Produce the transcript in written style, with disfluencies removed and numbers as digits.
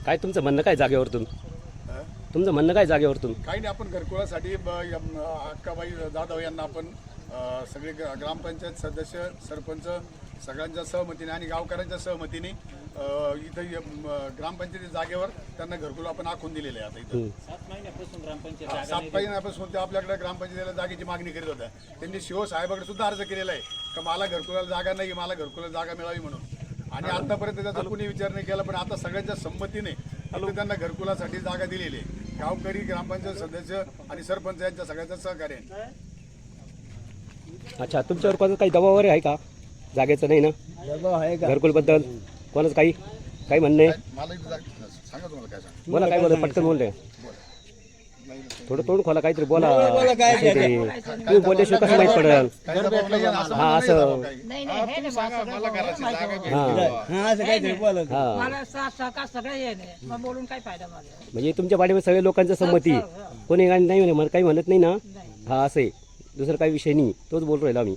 काय तुमचं म्हणणं काय जागेवरतून? तुमचं म्हणणं काय जागेवरतून? काही नाही, आपण घरकुलासाठी अक्काबाई जाधव यांना आपण सगळे ग्रामपंचायत सदस्य, सरपंच सगळ्यांच्या सहमतीने आणि गावकऱ्यांच्या सहमतीने इथं ग्रामपंचायती जागेवर त्यांना घरकुल आपण आखून दिलेले आहे. आता इथं 7 महिन्यापासून ते आपल्याकडे ग्रामपंचायतीला जागेची मागणी करीत होत्या. त्यांनी शिव साहेबाकडे सुद्धा अर्ज केलेला आहे का मला घरकुलाला जागा नाही, मला घरकुलाला जागा मिळावी म्हणून. आणि आतापर्यंत त्याचा कुणी विचार नाही केला, पण आता सगळ्यांच्या संमतीने त्यांना घरकुलासाठी जागा दिलेली आहे. गावकरी, ग्रामपंचायत सदस्य आणि सरपंच यांच्या सगळ्यांचं सहकार्य आहे. अच्छा, तुमच्यावर कोणाचं काही दबाव वगैरे आहे का? जागेचं नाही ना? दबाव आहे का? घरकुल बद्दल कोणाचं काही म्हणणं आहे? मला सांगा तुम्हाला काय सांगा. बोला, काय बोला, पटकन बोलले. थोडं तोंड खोला, काहीतरी बोला. तुम्ही बोलल्याशिवाय कसं माहीत पडेल? हा, असं बोलून काय फायदा माझा? म्हणजे तुमच्या पाठीमध्ये सगळ्या लोकांचं संमती, कोणी नाही म्हणे, मला काही म्हणत नाही ना? हा, असं आहे, दुसरं काही विषय नाही, तोच बोल राहिला आम्ही.